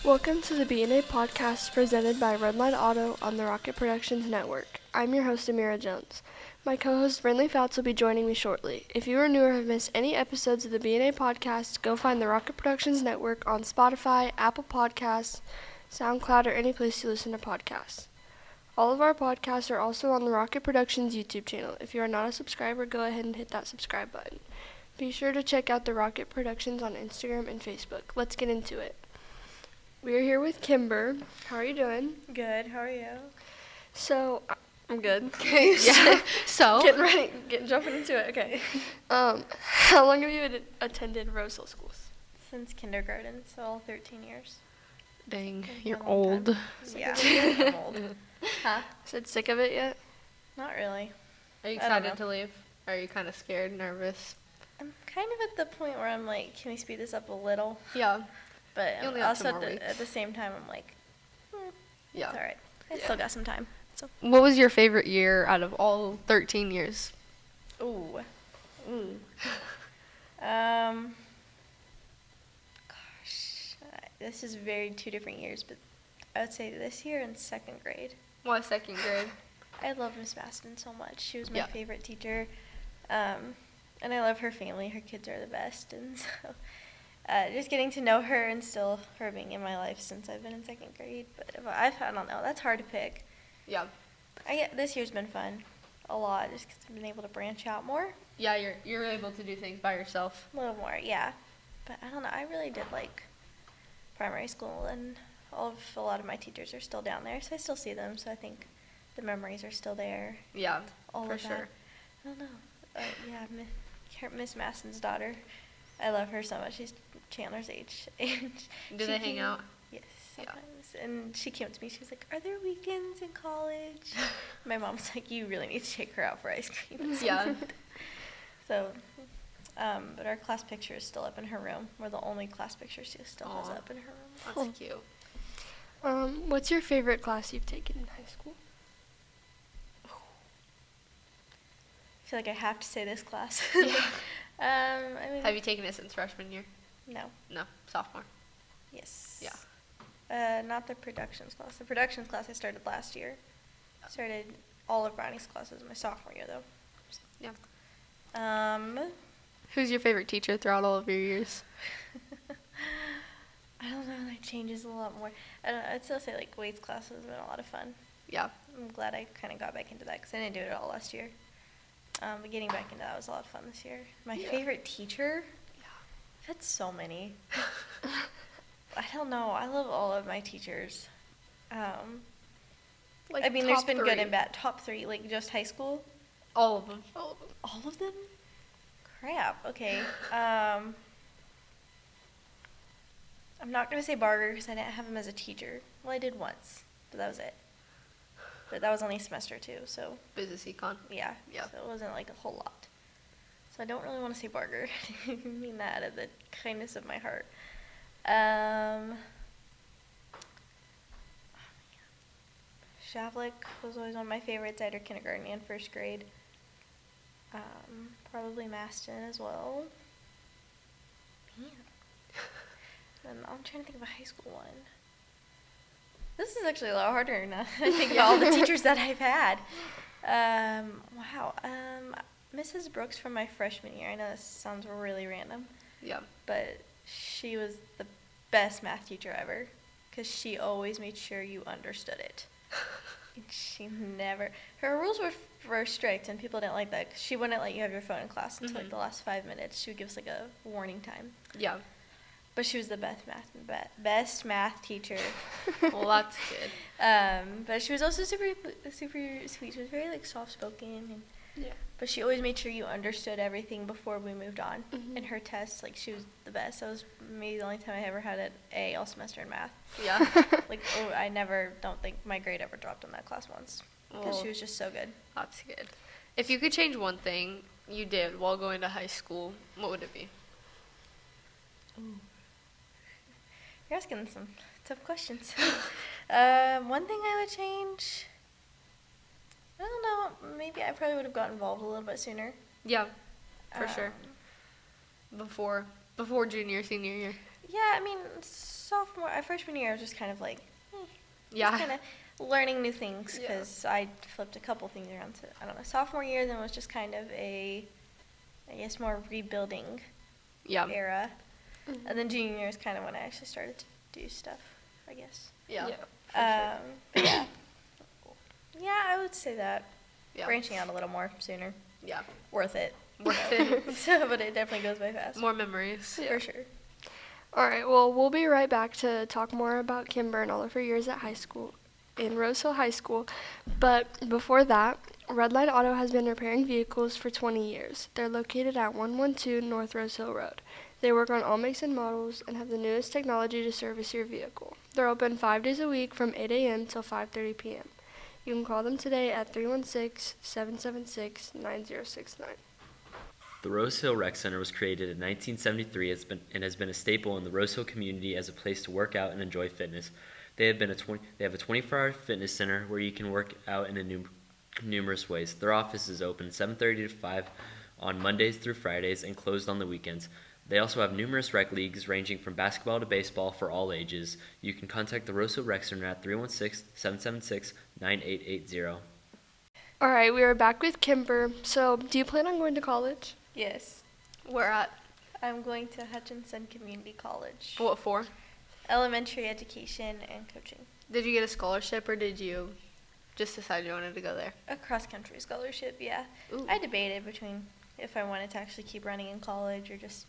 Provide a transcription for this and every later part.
Welcome to the B&A podcast presented by Redline Auto on the Rocket Productions Network. I'm your host, Amira Jones. My co-host, Brindley Fouts, will be joining me shortly. If you are new or have missed any episodes of the B&A podcast, go find the Rocket Productions Network on Spotify, Apple Podcasts, SoundCloud, or any place you listen to podcasts. All of our podcasts are also on the Rocket Productions YouTube channel. If you are not a subscriber, go ahead and hit that subscribe button. Be sure to check out the Rocket Productions on Instagram and Facebook. Let's get into it. We are here with Kimber. How are you doing? Good. How are you? So, I'm good. Okay. Yeah. So. Jumping into it. Okay. How long have you attended Rosehill schools? Since kindergarten, so all 13 years. Dang, you're old. Yeah, I'm old. Huh? Said sick of it yet? Not really. Are you excited to leave? Are you kind of scared, nervous? I'm kind of at the point where I'm like, can we speed this up a little? Yeah. But You only have also 2 more at the same time, I'm like, yeah, it's all right. I still got some time. So. What was your favorite year out of all 13 years? Ooh. Gosh, this is very 2 different years, but I would say this year and 2nd grade. Why 2nd grade? I love Miss Maston so much. She was my favorite teacher, and I love her family. Her kids are the best, and so just getting to know her and still her being in my life since I've been in 2nd grade. But I don't know. That's hard to pick. Yeah. This year's been fun, a lot, just because I've been able to branch out more. Yeah, you're able to do things by yourself. A little more, yeah. But I don't know. I really did like primary school, and a lot of my teachers are still down there, so I still see them. So I think the memories are still there. Yeah, all for of that. sure. I don't know. Yeah, Miss Maston's daughter. I love her so much. She's Chandler's age. Do they hang out? Yes, sometimes. Yeah. And she came up to me. She was like, "Are there weekends in college?" My mom's like, "You really need to take her out for ice cream." Yeah. So, but our class picture is still up in her room. We're the only class picture she still has up in her room. That's cute. What's your favorite class you've taken in high school? I feel like I have to say this class. Yeah. I mean, Have you taken it since freshman year? No. No, sophomore. Yes. Yeah. Not the productions class. The productions class I started last year. Started all of Brownie's classes my sophomore year, though. So. Yeah. Who's your favorite teacher throughout all of your years? I don't know. That changes a lot more. I'd still say like weights class has been a lot of fun. Yeah. I'm glad I kind of got back into that because I didn't do it all last year. But getting back into that was a lot of fun this year. My favorite teacher? Yeah. I've had so many. I don't know. I love all of my teachers. Like I mean, there's been 3. good and bad. Top 3, like just high school? All of them. All of them? Crap. Okay. I'm not going to say Barger because I didn't have him as a teacher. Well, I did once, but that was it. But that was only a semester too, so. Business econ. Yeah. So it wasn't like a whole lot. So I don't really want to say Barger. I mean that out of the kindness of my heart. Shavlik was always one of my favorites. I had her kindergarten and 1st grade. Probably Maston as well. Man. And I'm trying to think of a high school one. This is actually a lot harder now. I think about all the teachers that I've had. Wow. Mrs. Brooks from my freshman year. I know this sounds really random. Yeah. But she was the best math teacher ever because she always made sure you understood it. And she never. Her rules were strict, and people didn't like that because she wouldn't let you have your phone in class until like the last 5 minutes. She would give us like a warning time. Yeah. But she was the best math teacher. Well, that's good. But she was also super sweet. She was very like soft spoken, Yeah. but she always made sure you understood everything before we moved on. In her tests, like she was the best. That was maybe the only time I ever had an A all semester in math. Yeah. I don't think my grade ever dropped in that class once because she was just so good. That's good. If you could change one thing you did while going to high school, what would it be? Ooh. You're asking some tough questions. One thing I would change, I don't know, maybe I probably would have got involved a little bit sooner. Yeah, for sure. Before junior, senior year. Yeah, I mean, freshman year, I was just kind of like, Yeah. just kind of learning new things Yeah. because I flipped a couple things around. So, I don't know, sophomore year then was just kind of I guess, more rebuilding Yeah. era. Mhm. And then junior year is kind of when I actually started to do stuff, I guess. Yeah. Yeah. For sure. But yeah. Yeah, I would say that. Yeah. Branching out a little more sooner. Yeah. Worth it. Worth it. So, but it definitely goes by fast. More memories. For sure. All right, well, we'll be right back to talk more about Kimber and all of her years at high school, in Rose Hill High School. But before that, Redline Auto has been repairing vehicles for 20 years. They're located at 112 North Rose Hill Road. They work on all makes and models and have the newest technology to service your vehicle. They're open 5 days a week from 8 a.m. till 5:30 p.m. You can call them today at 316-776-9069. The Rose Hill Rec Center was created in 1973 and has been a staple in the Rose Hill community as a place to work out and enjoy fitness. They have a 24-hour fitness center where you can work out in numerous ways. Their office is open 7:30 to 5 on Mondays through Fridays and closed on the weekends. They also have numerous rec leagues ranging from basketball to baseball for all ages. You can contact the Rose Hill Rec Center at 316-776-9880. All right, we are back with Kimber. So, do you plan on going to college? Yes. Where at? I'm going to Hutchinson Community College. What for? Elementary education and coaching. Did you get a scholarship or did you just decide you wanted to go there? A cross-country scholarship, yeah. Ooh. I debated between if I wanted to actually keep running in college or just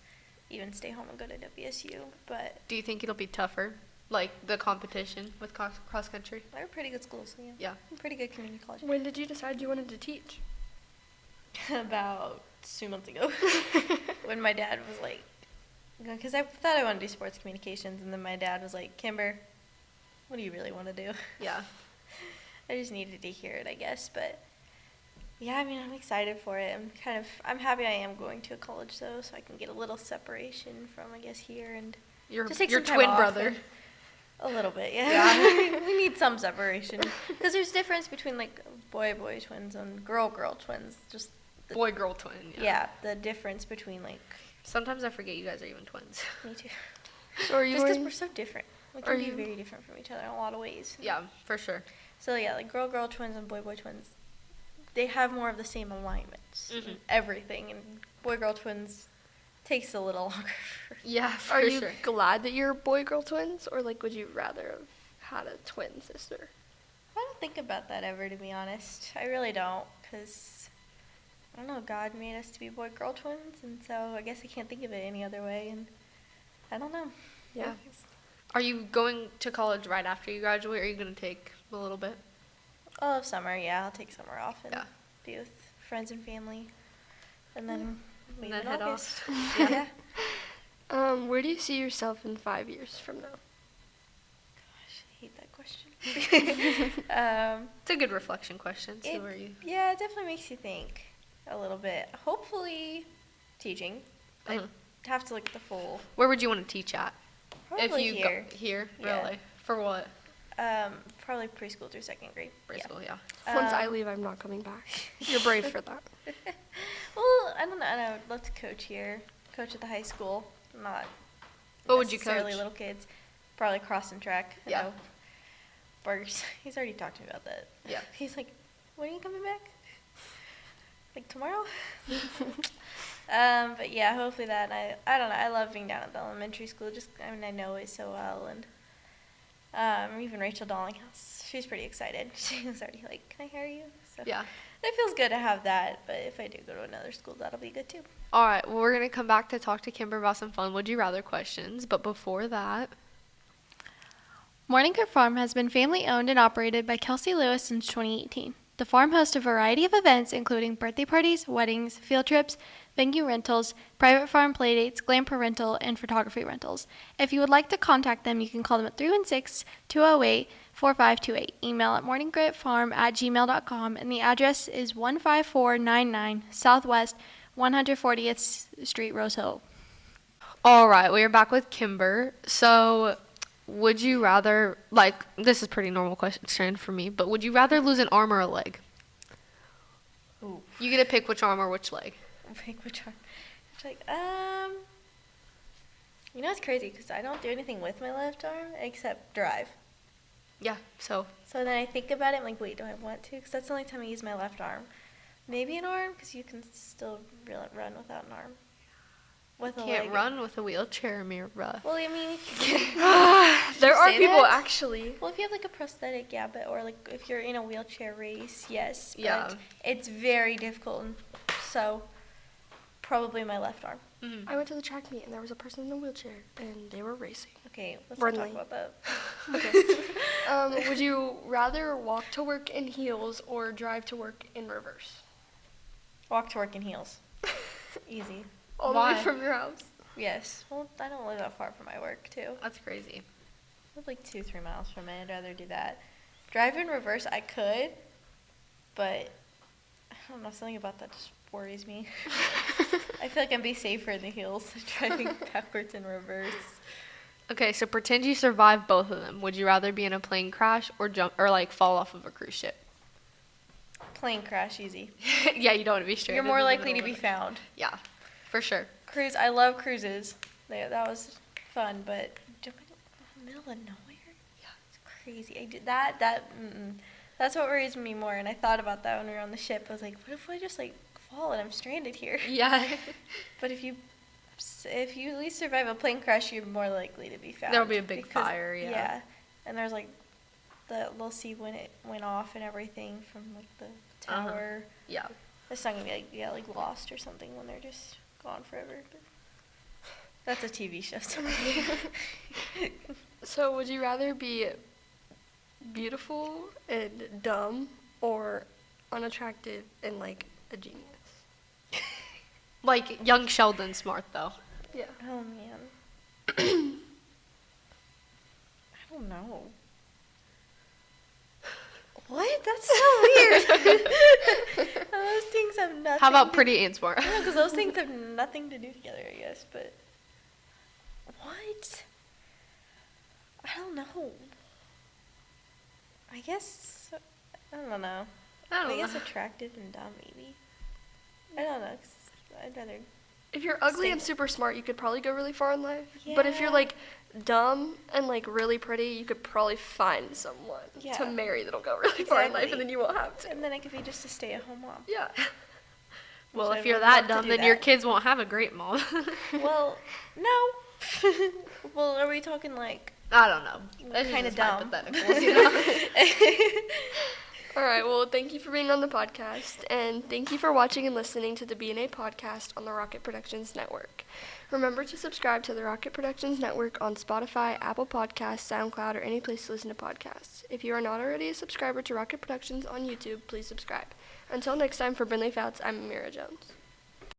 even stay home and go to WSU, but Do you think it'll be tougher, like the competition with cross country? they're pretty good schools, yeah. Yeah. Pretty good community college. When did you decide you wanted to teach? About 2 months ago when my dad was like, because I thought I wanted to do sports communications, and then my dad was like, Kimber, what do you really want to do? Yeah. I just needed to hear it, I guess, but yeah, I mean, I'm excited for it. I'm happy I am going to a college though, so I can get a little separation from, I guess, here and Your just take your some time twin off brother. and- A little bit, yeah. Yeah. We need some separation because there's difference between like boy twins and girl twins. Just Boy girl twin. yeah, the difference between like Sometimes I forget you guys are even twins. me too. So, are you Just because going? we're so different, we Are can be you- very different from each other in a lot of ways. Yeah, for sure. So yeah, like girl twins and boy twins, they have more of the same alignments and Mhm. everything, and boy girl twins takes a little longer. Yeah, for Are you sure. glad that you're boy-girl twins, or like would you rather have had a twin sister? I don't think about that ever, to be honest. I really don't, because I don't know, God made us to be boy girl twins, and so I guess I can't think of it any other way, and I don't know. Yeah. Are you going to college right after you graduate, or are you going to take a little bit? All of summer, yeah, I'll take summer off and Yeah. be with friends and family, and then leave then in head August. off. Yeah. Where do you see yourself in 5 years from now? Gosh, I hate that question. It's a good reflection question. See It- where you. Yeah, it definitely makes you think a little bit. Hopefully, teaching. Mhm. I'd have to look at the full. Where would you want to teach at? Probably if you here. Go here, Yeah. really? For what? Probably preschool through second grade. Preschool, yeah. Once I Um, leave, I'm not coming back. You're brave for that. Well, I don't know. I would love to coach here. Coach at the high school. Not What would you necessarily coach? little kids. Probably cross and track. I Yeah. know. Burgers. He's already talked to me about that. Yeah. He's like, when are you coming back? Like tomorrow? But yeah, hopefully that. And I don't know. I love being down at the elementary school. Just, I mean, I know it so well. And even Rachel Dollinghouse, she's pretty excited. She was already like, can I hire you? So Yeah. it feels good to have that. But if I do go to another school, that'll be good too. All right. Well, we're going to come back to talk to Kimber about some fun Would You Rather questions. But before that. Morning Cook Farm has been family owned and operated by Kelsey Lewis since 2018. The farm hosts a variety of events including birthday parties, weddings, field trips, venue rentals, private farm playdates, glamper rental, and photography rentals. If you would like to contact them, you can call them at 316-208-4528. Email at morninggritfarm@gmail.com, and the address is 15499 Southwest 140th Street, Rose Hill. All right. We are back with Kimber. So. Would you rather, like, this is pretty normal question for me, but would you rather lose an arm or a leg? Ooh. You get to pick which arm or which leg. Pick which one. It's like, You know, it's crazy because I don't do anything with my left arm except drive. Yeah, so So then I think about it, I'm like, wait, do I want to? Because that's the only time I use my left arm. Maybe an arm, because you can still run without an arm. With a can't leg. run with a wheelchair, Mira. Well, I mean, There are say people that? actually. well, if you have like a prosthetic, yeah, but or like if you're in a wheelchair race, yes. But Yeah. it's very difficult. So probably my left arm. Mhm. I went to the track meet and there was a person in a wheelchair and they were racing. Okay, let's not talk Running. about that. Okay. Would you rather walk to work in heels or drive to work in reverse? Walk to work in heels. Easy. All the Why? way from your house. Yes. Well, I don't live that far from my work too. That's crazy. I live like 2-3 miles from it. I'd rather do that. Drive in reverse, I could, but I don't know. Something about that just worries me. I feel like I'd be safer in the heels driving backwards in reverse. Okay, so pretend you survive both of them. Would you rather be in a plane crash or jump or like fall off of a cruise ship? Plane crash, easy. Yeah, you don't want to be stranded. You're more in the likely to middle be of it. found. Yeah, for sure. Cruise, I love cruises. That was fun, but jumping in the middle of nowhere? Yeah, it's crazy. I did that's what worries me more, and I thought about that when we were on the ship. I was like, what if I just like fall and I'm stranded here? Yeah. But if you at least survive a plane crash, you're more likely to be found. There'll be a big because- fire, yeah. and there's like they'll see when it went off and everything from like the tower. Yeah. It's not gonna be like lost or something when they're just gone forever. But that's a TV show. So would you rather be beautiful and dumb or unattractive and like a genius? Like young Sheldon smart though. Yeah. Oh man. I don't know. What? That's so weird. Those things have nothing. How about pretty and smart? Yeah, because those things have nothing to do together, I guess. But what? I don't know. I guess I don't know. I guess attractive and dumb, maybe. I don't know. 'Cause I'd rather. If you're ugly and Same. super smart, you could probably go really far in life. But if you're Yeah. like dumb and like really pretty, you could probably find someone to Yeah. marry that'll go really far in life, Exactly. and then you won't have to. And then I could be just a stay-at-home mom. Yeah. Well, Which if I you're would that love to dumb, do then your that. kids won't have a great mom. Well, no. Well, are we talking like I don't know. What That's kinda just dumb? hypotheticals, you know? All right. Well, thank you for being on the podcast, and thank you for watching and listening to the B&A podcast on the Rocket Productions Network. Remember to subscribe to the Rocket Productions Network on Spotify, Apple Podcasts, SoundCloud, or any place to listen to podcasts. If you are not already a subscriber to Rocket Productions on YouTube, please subscribe. Until next time, for Brindley Fouts, I'm Amira Jones.